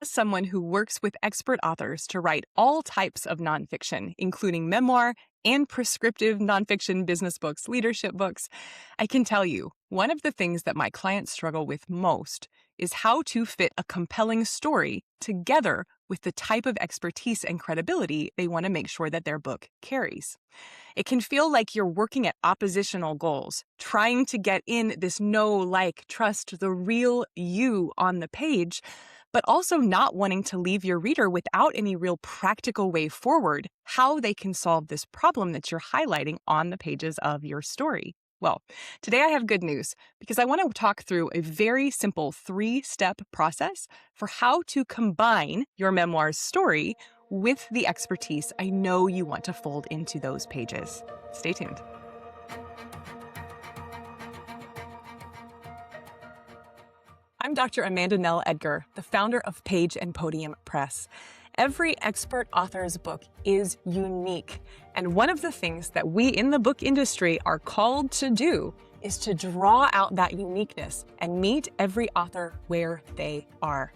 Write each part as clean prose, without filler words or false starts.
As someone who works with expert authors to write all types of nonfiction, including memoir and prescriptive nonfiction business books, leadership books, I can tell you one of the things that my clients struggle with most is how to fit a compelling story together with the type of expertise and credibility they want to make sure that their book carries. It can feel like you're working at oppositional goals, trying to get in this know, like, trust the real you on the page, but also not wanting to leave your reader without any real practical way forward, how they can solve this problem that you're highlighting on the pages of your story. Well, today I have good news because I want to talk through a very simple 3-step process for how to combine your memoir's story with the expertise I know you want to fold into those pages. Stay tuned. I'm Dr. Amanda Nell Edgar, the founder of Page and Podium Press. Every expert author's book is unique, and one of the things that we in the book industry are called to do is to draw out that uniqueness and meet every author where they are.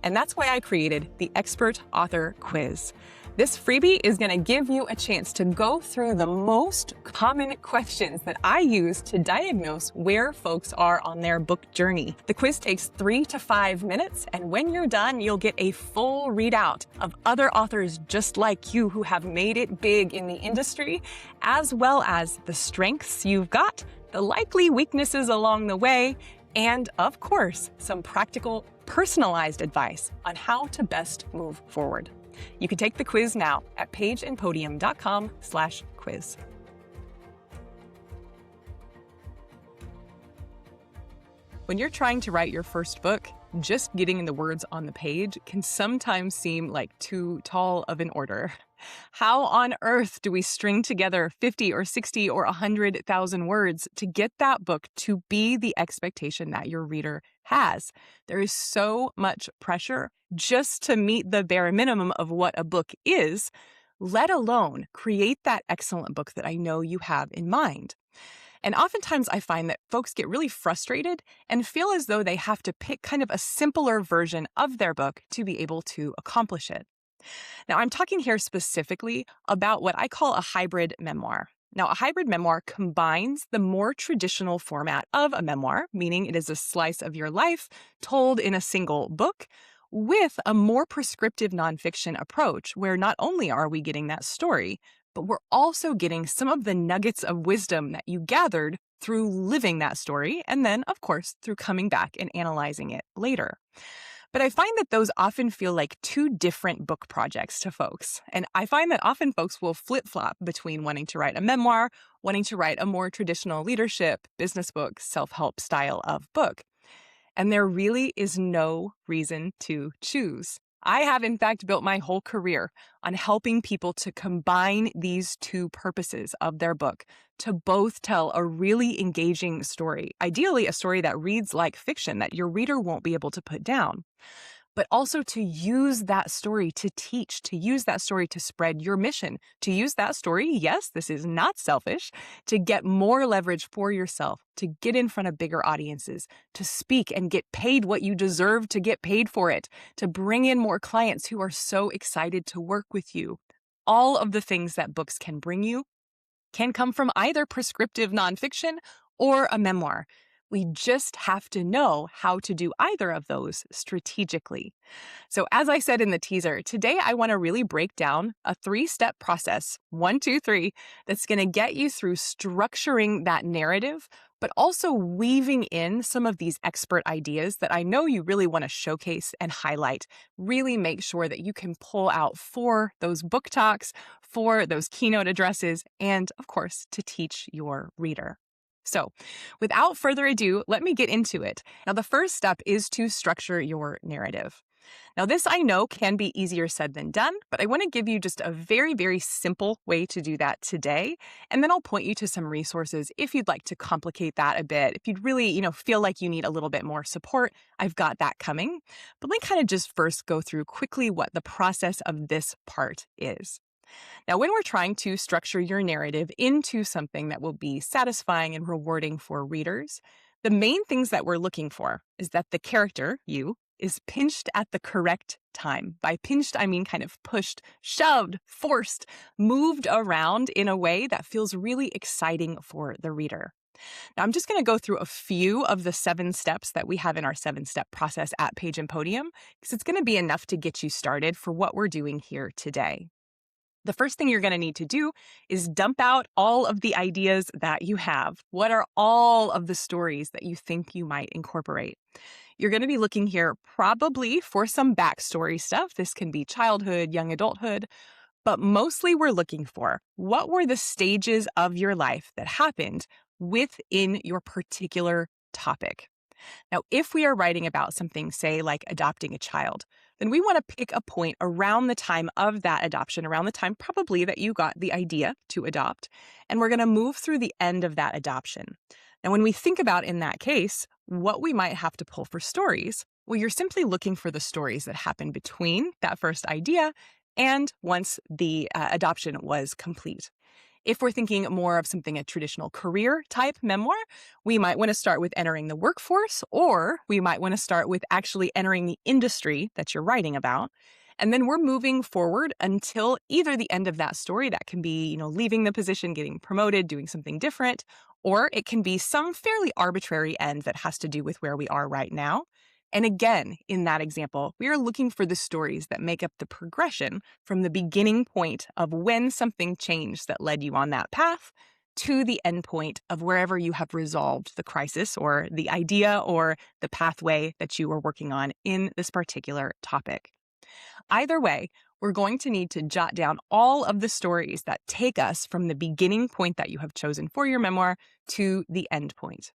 And that's why I created the Expert Author Quiz. This freebie is going to give you a chance to go through the most common questions that I use to diagnose where folks are on their book journey. The quiz takes 3 to 5 minutes, and when you're done, you'll get a full readout of other authors just like you who have made it big in the industry, as well as the strengths you've got, the likely weaknesses along the way, and of course, some practical, personalized advice on how to best move forward. You can take the quiz now at pageandpodium.com/quiz. When you're trying to write your first book, just getting the words on the page can sometimes seem like too tall of an order. How on earth do we string together 50 or 60 or 100,000 words to get that book to be the expectation that your reader has? There is so much pressure just to meet the bare minimum of what a book is, let alone create that excellent book that I know you have in mind. And oftentimes I find that folks get really frustrated and feel as though they have to pick kind of a simpler version of their book to be able to accomplish it. Now, I'm talking here specifically about what I call a hybrid memoir. Now, a hybrid memoir combines the more traditional format of a memoir, meaning it is a slice of your life told in a single book, with a more prescriptive nonfiction approach, where not only are we getting that story, but we're also getting some of the nuggets of wisdom that you gathered through living that story, and then, of course, through coming back and analyzing it later. But I find that those often feel like two different book projects to folks. And I find that often folks will flip-flop between wanting to write a memoir, wanting to write a more traditional leadership, business book, self-help style of book. And there really is no reason to choose. I have, in fact, built my whole career on helping people to combine these two purposes of their book to both tell a really engaging story, ideally a story that reads like fiction that your reader won't be able to put down, but also to use that story to teach, to use that story to spread your mission, to use that story, yes, this is not selfish, to get more leverage for yourself, to get in front of bigger audiences, to speak and get paid what you deserve to get paid for it, to bring in more clients who are so excited to work with you. All of the things that books can bring you can come from either prescriptive nonfiction or a memoir. We just have to know how to do either of those strategically. So as I said in the teaser, today I want to really break down a 3-step process, 1, 2, 3, that's going to get you through structuring that narrative, but also weaving in some of these expert ideas that I know you really want to showcase and highlight. Really make sure that you can pull out for those book talks, for those keynote addresses, and of course, to teach your reader. So without further ado, let me get into it. Now, the first step is to structure your narrative. Now, this I know can be easier said than done, but I want to give you just a very, very simple way to do that today. And then I'll point you to some resources if you'd like to complicate that a bit. If you'd really, feel like you need a little bit more support, I've got that coming. But let me kind of just first go through quickly what the process of this part is. Now, when we're trying to structure your narrative into something that will be satisfying and rewarding for readers, the main things that we're looking for is that the character, you, is pinched at the correct time. By pinched, I mean kind of pushed, shoved, forced, moved around in a way that feels really exciting for the reader. Now, I'm just going to go through a few of the 7 steps that we have in our 7-step process at Page and Podium, because it's going to be enough to get you started for what we're doing here today. The first thing you're going to need to do is dump out all of the ideas that you have. What are all of the stories that you think you might incorporate? You're going to be looking here probably for some backstory stuff. This can be childhood, young adulthood, but mostly we're looking for what were the stages of your life that happened within your particular topic. Now, if we are writing about something, say, like adopting a child, then we want to pick a point around the time of that adoption, around the time probably that you got the idea to adopt, and we're going to move through the end of that adoption. Now, when we think about in that case, what we might have to pull for stories, well, you're simply looking for the stories that happened between that first idea and once the adoption was complete. If we're thinking more of something a traditional career type memoir, we might want to start with entering the workforce, or we might want to start with actually entering the industry that you're writing about. And then we're moving forward until either the end of that story, that can be, leaving the position, getting promoted, doing something different, or it can be some fairly arbitrary end that has to do with where we are right now. And again, in that example, we are looking for the stories that make up the progression from the beginning point of when something changed that led you on that path to the end point of wherever you have resolved the crisis or the idea or the pathway that you were working on in this particular topic. Either way, we're going to need to jot down all of the stories that take us from the beginning point that you have chosen for your memoir to the end point.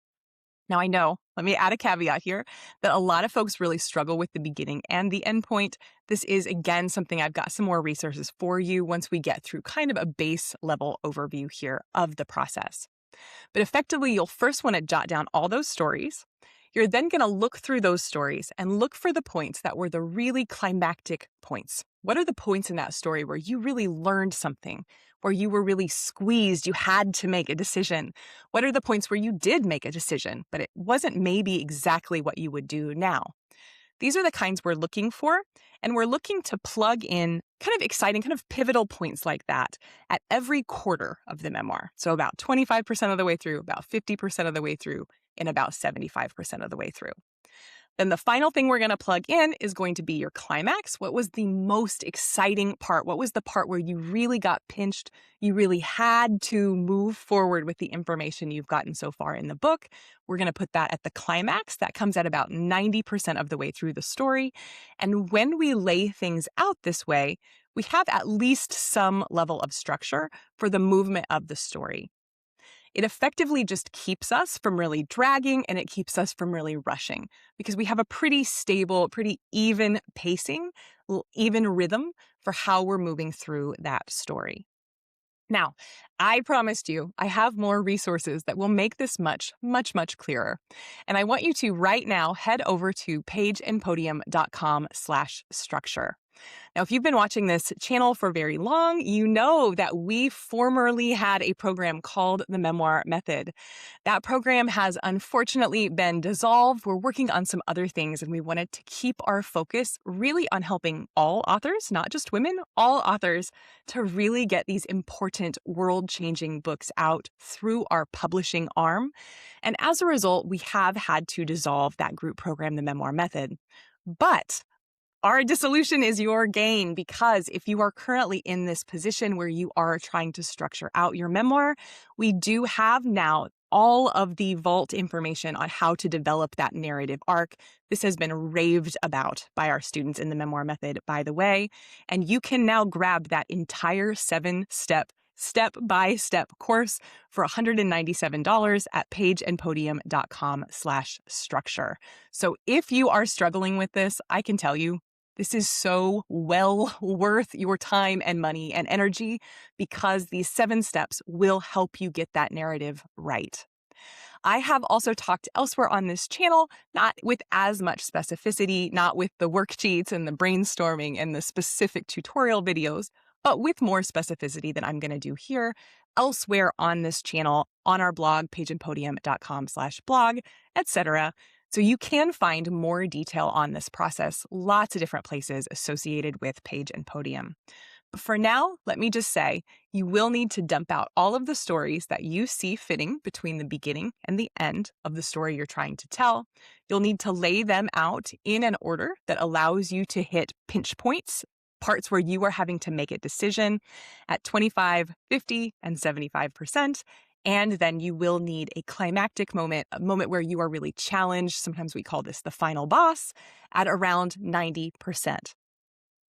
Now, I know, let me add a caveat here, that a lot of folks really struggle with the beginning and the end point. This is, again, something I've got some more resources for you once we get through kind of a base level overview here of the process. But effectively, you'll first want to jot down all those stories. You're then going to look through those stories and look for the points that were the really climactic points. What are the points in that story where you really learned something, where you were really squeezed, you had to make a decision? What are the points where you did make a decision, but it wasn't maybe exactly what you would do now? These are the kinds we're looking for, and we're looking to plug in kind of exciting, kind of pivotal points like that at every quarter of the memoir. So about 25% of the way through, about 50% of the way through, and about 75% of the way through. Then the final thing we're going to plug in is going to be your climax. What was the most exciting part? What was the part where you really got pinched? You really had to move forward with the information you've gotten so far in the book. We're going to put that at the climax. That comes at about 90% of the way through the story. And when we lay things out this way, we have at least some level of structure for the movement of the story. It effectively just keeps us from really dragging, and it keeps us from really rushing because we have a pretty stable, pretty even pacing, even rhythm for how we're moving through that story. Now, I promised you I have more resources that will make this much, much, much clearer. And I want you to right now head over to pageandpodium.com/structure. Now, if you've been watching this channel for very long, you know that we formerly had a program called the Memoir Method. That program has unfortunately been dissolved. We're working on some other things, and we wanted to keep our focus really on helping all authors, not just women, all authors, to really get these important world-changing books out through our publishing arm. And as a result, we have had to dissolve that group program, the Memoir Method. But our dissolution is your gain, because if you are currently in this position where you are trying to structure out your memoir, we do have now all of the vault information on how to develop that narrative arc. This has been raved about by our students in the Memoir Method, by the way, and you can now grab that entire 7-step course for $197 at pageandpodium.com/structure. So if you are struggling with this, I can tell you, this is so well worth your time and money and energy, because these 7 steps will help you get that narrative right. I have also talked elsewhere on this channel, not with as much specificity, not with the worksheets and the brainstorming and the specific tutorial videos, but with more specificity than I'm going to do here, elsewhere on this channel, on our blog, pageandpodium.com/blog, etc. So you can find more detail on this process, lots of different places associated with Page and Podium. But for now, let me just say you will need to dump out all of the stories that you see fitting between the beginning and the end of the story you're trying to tell. You'll need to lay them out in an order that allows you to hit pinch points, parts where you are having to make a decision at 25, 50, and 75%. And then you will need a climactic moment, a moment where you are really challenged. Sometimes we call this the final boss at around 90%.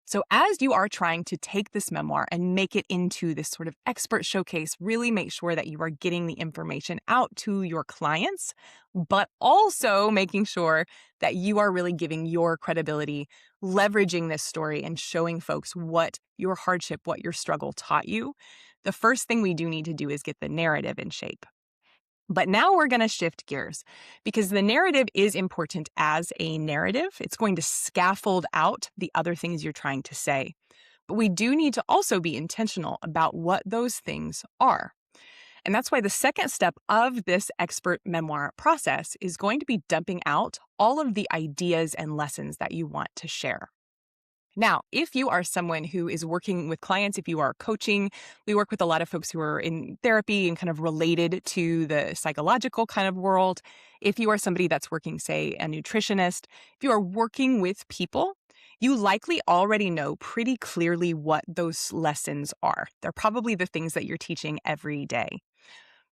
So as you are trying to take this memoir and make it into this sort of expert showcase, really make sure that you are getting the information out to your clients, but also making sure that you are really giving your credibility, leveraging this story and showing folks what your hardship, what your struggle taught you. The first thing we do need to do is get the narrative in shape. But now we're going to shift gears because the narrative is important as a narrative. It's going to scaffold out the other things you're trying to say. But we do need to also be intentional about what those things are. And that's why the second step of this expert memoir process is going to be dumping out all of the ideas and lessons that you want to share. Now, if you are someone who is working with clients, if you are coaching, we work with a lot of folks who are in therapy and kind of related to the psychological kind of world. If you are somebody that's working, say, a nutritionist, if you are working with people, you likely already know pretty clearly what those lessons are. They're probably the things that you're teaching every day.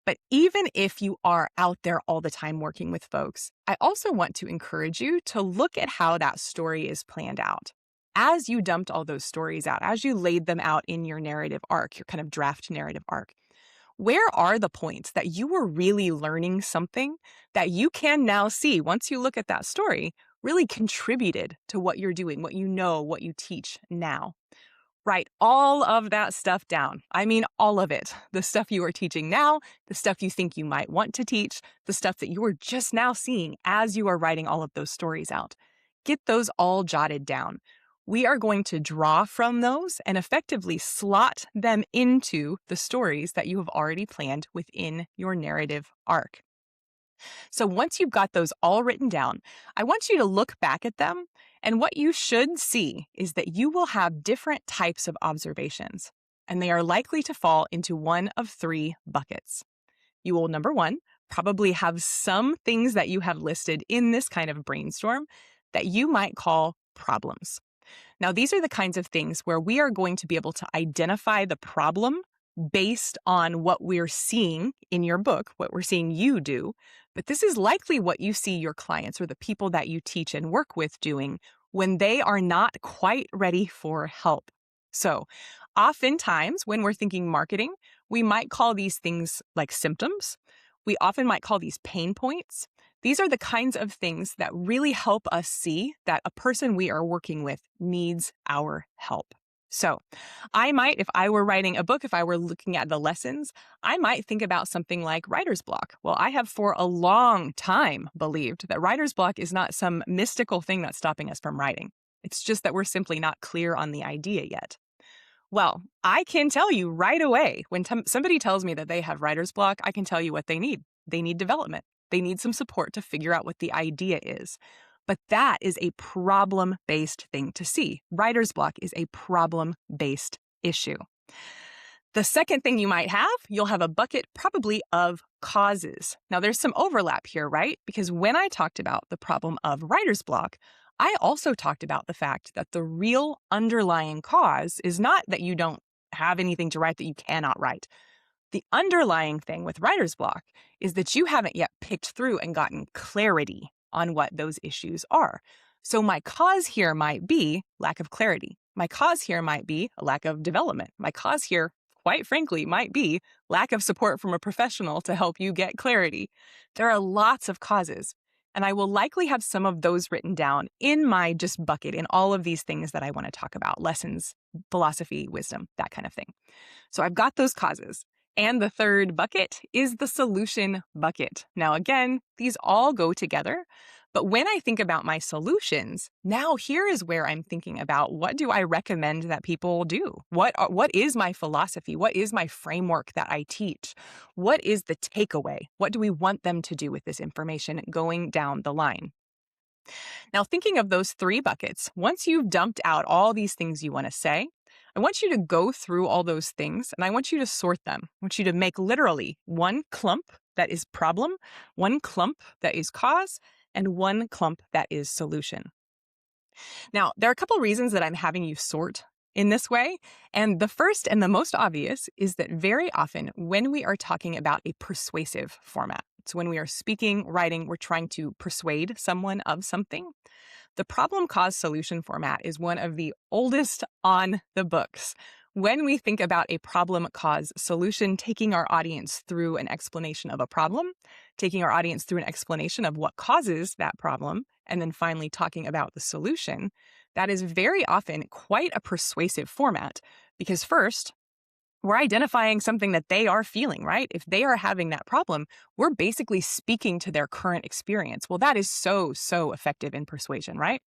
But even if you are out there all the time working with folks, I also want to encourage you to look at how that story is planned out. As you dumped all those stories out, as you laid them out in your narrative arc, your kind of draft narrative arc, where are the points that you were really learning something that you can now see once you look at that story really contributed to what you're doing, what you know, what you teach now? Write all of that stuff down. I mean, all of it. The stuff you are teaching now, the stuff you think you might want to teach, the stuff that you are just now seeing as you are writing all of those stories out. Get those all jotted down. We are going to draw from those and effectively slot them into the stories that you have already planned within your narrative arc. So once you've got those all written down, I want you to look back at them, and what you should see is that you will have different types of observations, and they are likely to fall into one of three buckets. You will, number one, probably have some things that you have listed in this kind of brainstorm that you might call problems. Now, these are the kinds of things where we are going to be able to identify the problem based on what we're seeing in your book, what we're seeing you do. But this is likely what you see your clients or the people that you teach and work with doing when they are not quite ready for help. So oftentimes when we're thinking marketing, we might call these things like symptoms. We often might call these pain points. These are the kinds of things that really help us see that a person we are working with needs our help. So I might, if I were writing a book, if I were looking at the lessons, I might think about something like writer's block. Well, I have for a long time believed that writer's block is not some mystical thing that's stopping us from writing. It's just that we're simply not clear on the idea yet. Well, I can tell you right away when somebody tells me that they have writer's block, I can tell you what they need. They need development. They need some support to figure out what the idea is. But that is a problem-based thing to see. Writer's block is a problem-based issue. The second thing you might have, you'll have a bucket probably of causes. Now, there's some overlap here, right? Because when I talked about the problem of writer's block, I also talked about the fact that the real underlying cause is not that you don't have anything to write that you cannot write. The underlying thing with writer's block is that you haven't yet picked through and gotten clarity on what those issues are. So my cause here might be lack of clarity. My cause here might be a lack of development. My cause here, quite frankly, might be lack of support from a professional to help you get clarity. There are lots of causes, and I will likely have some of those written down in my just bucket in all of these things that I want to talk about: lessons, philosophy, wisdom, that kind of thing. So I've got those causes. And the third bucket is the solution bucket. Now, again, these all go together. But when I think about my solutions, now here is where I'm thinking about what do I recommend that people do? What is my philosophy? What is my framework that I teach? What is the takeaway? What do we want them to do with this information going down the line? Now, thinking of those three buckets, once you've dumped out all these things you want to say, I want you to go through all those things and I want you to sort them. I want you to make literally one clump that is problem, one clump that is cause, and one clump that is solution. Now, there are a couple reasons that I'm having you sort in this way. And the first and the most obvious is that very often when we are talking about a persuasive format, so when we are speaking, writing, we're trying to persuade someone of something. The problem cause solution format is one of the oldest on the books. When we think about a problem cause solution, taking our audience through an explanation of a problem, taking our audience through an explanation of what causes that problem, and then finally talking about the solution, that is very often quite a persuasive format because first, we're identifying something that they are feeling, right? If they are having that problem, we're basically speaking to their current experience. Well, that is so, so effective in persuasion, right?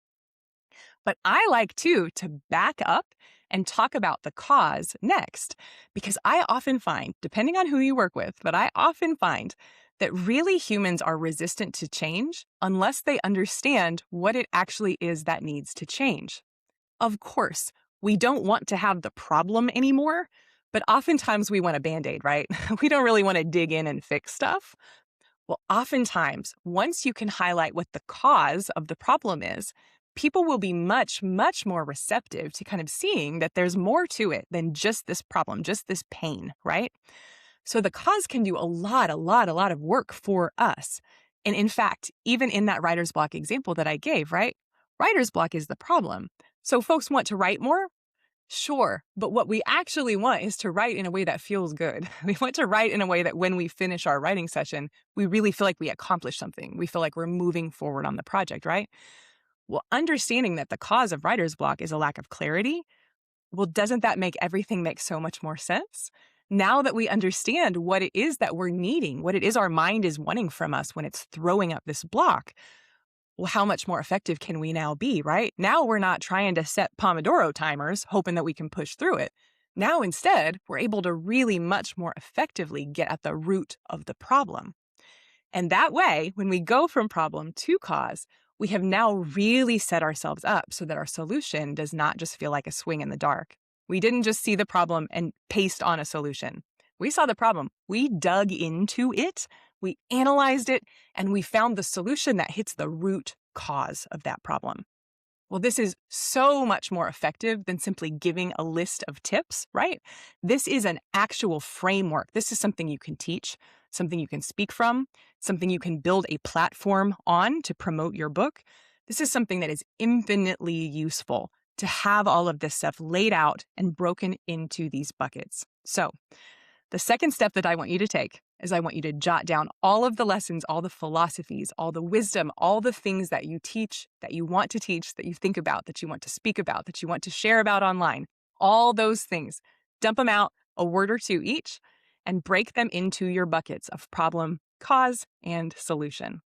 But I like too to back up and talk about the cause next, because I often find, depending on who you work with, but I often find that really humans are resistant to change unless they understand what it actually is that needs to change. Of course, we don't want to have the problem anymore, but oftentimes we want a Band-Aid, right? We don't really want to dig in and fix stuff. Well, oftentimes, once you can highlight what the cause of the problem is, people will be much, much more receptive to kind of seeing that there's more to it than just this problem, just this pain, right? So the cause can do a lot of work for us. And in fact, even in that writer's block example that I gave, right? Writer's block is the problem. So folks want to write more? Sure, but what we actually want is to write in a way that feels good. We want to write in a way that when we finish our writing session, we really feel like we accomplished something. We feel like we're moving forward on the project, right? Well, understanding that the cause of writer's block is a lack of clarity, well, doesn't that make everything make so much more sense? Now that we understand what it is that we're needing, what it is our mind is wanting from us when it's throwing up this block, well, how much more effective can we now be, right? Now we're not trying to set Pomodoro timers, hoping that we can push through it. Now, instead, we're able to really much more effectively get at the root of the problem. And that way, when we go from problem to cause, we have now really set ourselves up so that our solution does not just feel like a swing in the dark. We didn't just see the problem and paste on a solution. We saw the problem. We dug into it, we analyzed it, and we found the solution that hits the root cause of that problem. Well, this is so much more effective than simply giving a list of tips, right? This is an actual framework. This is something you can teach, something you can speak from, something you can build a platform on to promote your book. This is something that is infinitely useful to have all of this stuff laid out and broken into these buckets. So, the second step that I want you to take is I want you to jot down all of the lessons, all the philosophies, all the wisdom, all the things that you teach, that you want to teach, that you think about, that you want to speak about, that you want to share about online. All those things. Dump them out, a word or two each, and break them into your buckets of problem, cause, and solution.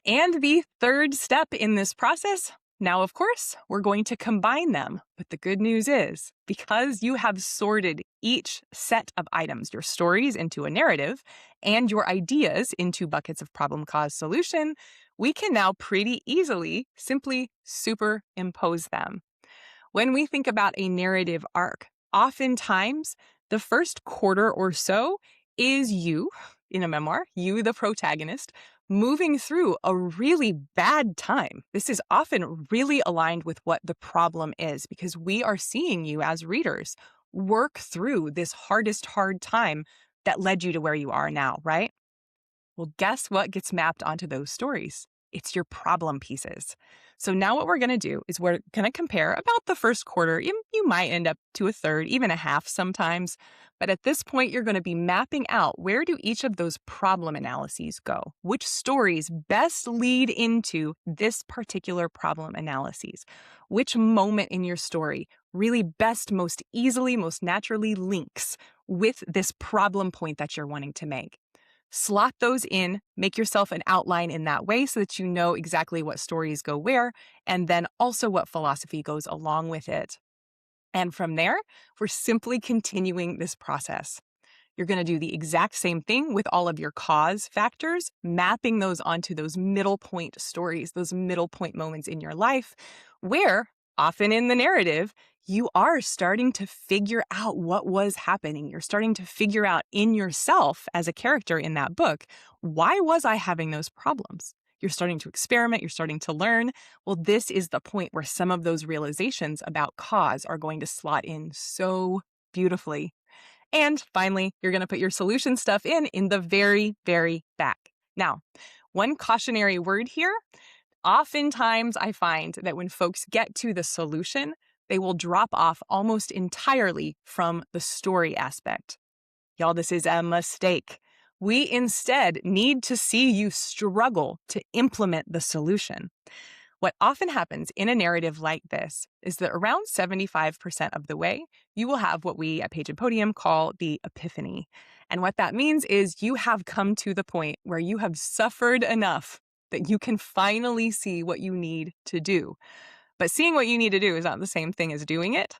And the third step in this process, now, of course, we're going to combine them. But the good news is, because you have sorted each set of items, your stories into a narrative, and your ideas into buckets of problem, cause, solution, we can now pretty easily simply superimpose them. When we think about a narrative arc, oftentimes the first quarter or so is you, in a memoir, you, the protagonist, moving through a really bad time. This is often really aligned with what the problem is because we are seeing you as readers work through this hardest hard time that led you to where you are now, right? Well, guess what gets mapped onto those stories? It's your problem pieces. So now what we're going to do is we're going to compare about the first quarter. You might end up to a third, even a half sometimes. But at this point, you're going to be mapping out where do each of those problem analyses go? Which stories best lead into this particular problem analyses? Which moment in your story really best, most easily, most naturally links with this problem point that you're wanting to make? Slot those in, make yourself an outline in that way so that you know exactly what stories go where, and then also what philosophy goes along with it. And from there, we're simply continuing this process. You're going to do the exact same thing with all of your cause factors, mapping those onto those middle point stories, those middle point moments in your life, where often in the narrative, you are starting to figure out what was happening. You're starting to figure out in yourself as a character in that book, why was I having those problems? You're starting to experiment, you're starting to learn. Well, this is the point where some of those realizations about cause are going to slot in so beautifully. And finally, you're going to put your solution stuff in the very, very back. Now, one cautionary word here. Oftentimes, I find that when folks get to the solution, they will drop off almost entirely from the story aspect. Y'all, this is a mistake. We instead need to see you struggle to implement the solution. What often happens in a narrative like this is that around 75% of the way, you will have what we at Page and Podium call the epiphany. And what that means is you have come to the point where you have suffered enough that you can finally see what you need to do. But seeing what you need to do is not the same thing as doing it.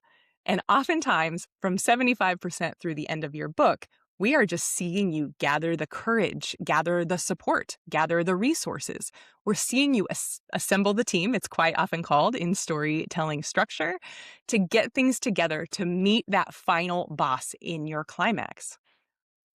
And oftentimes, from 75% through the end of your book, we are just seeing you gather the courage, gather the support, gather the resources. We're seeing you assemble the team, it's quite often called in storytelling structure, to get things together to meet that final boss in your climax.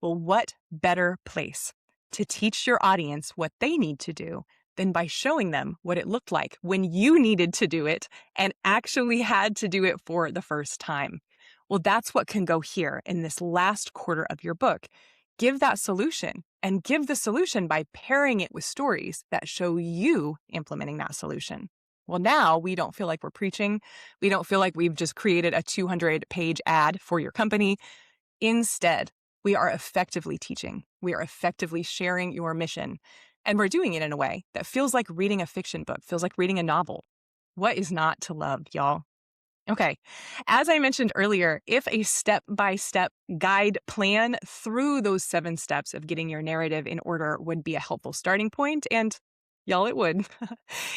Well, what better place to teach your audience what they need to do than by showing them what it looked like when you needed to do it and actually had to do it for the first time? Well, that's what can go here in this last quarter of your book. Give that solution, and give the solution by pairing it with stories that show you implementing that solution. Well, now we don't feel like we're preaching. We don't feel like we've just created a 200-page ad for your company. Instead, we are effectively teaching. We are effectively sharing your mission. And we're doing it in a way that feels like reading a fiction book, feels like reading a novel. What is not to love, y'all? Okay, as I mentioned earlier, if a step-by-step guide plan through those 7 steps of getting your narrative in order would be a helpful starting point, and y'all, it would.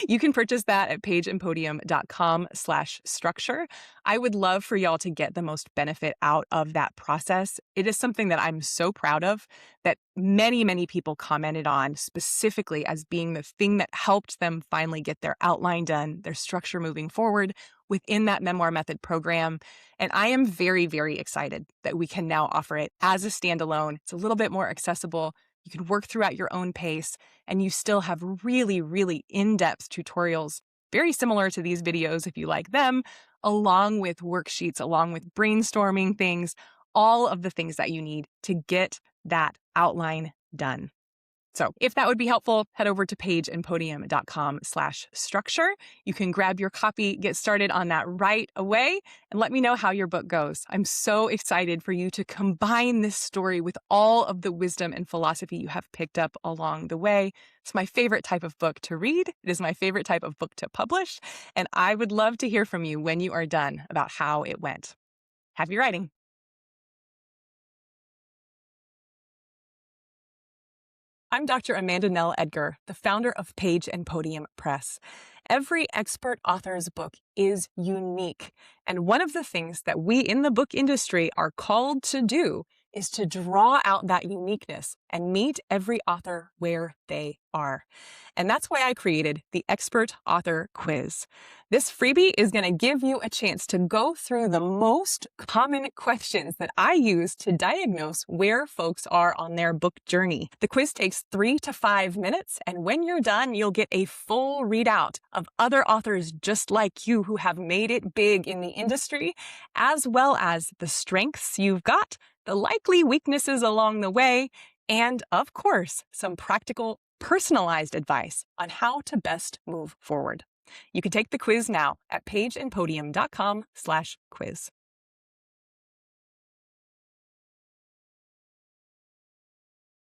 You can purchase that at pageandpodium.com/structure. I would love for y'all to get the most benefit out of that process. It is something that I'm so proud of, that many, many people commented on specifically as being the thing that helped them finally get their outline done, their structure moving forward within that Memoir Method program. And I am very, very excited that we can now offer it as a standalone. It's a little bit more accessible. You can work through at your own pace, and you still have really, really in-depth tutorials, very similar to these videos if you like them, along with worksheets, along with brainstorming things, all of the things that you need to get that outline done. So if that would be helpful, head over to pageandpodium.com/structure. You can grab your copy, get started on that right away, and let me know how your book goes. I'm so excited for you to combine this story with all of the wisdom and philosophy you have picked up along the way. It's my favorite type of book to read. It is my favorite type of book to publish, and I would love to hear from you when you are done about how it went. Happy writing. I'm Dr. Amanda Nell Edgar, the founder of Page and Podium Press. Every expert author's book is unique, and one of the things that we in the book industry are called to do is to draw out that uniqueness and meet every author where they are. And that's why I created the Expert Author Quiz. This freebie is going to give you a chance to go through the most common questions that I use to diagnose where folks are on their book journey. The quiz takes 3 to 5 minutes, and when you're done, you'll get a full readout of other authors just like you who have made it big in the industry, as well as the strengths you've got, the likely weaknesses along the way, and of course, some practical, personalized advice on how to best move forward. You can take the quiz now at pageandpodium.com/quiz.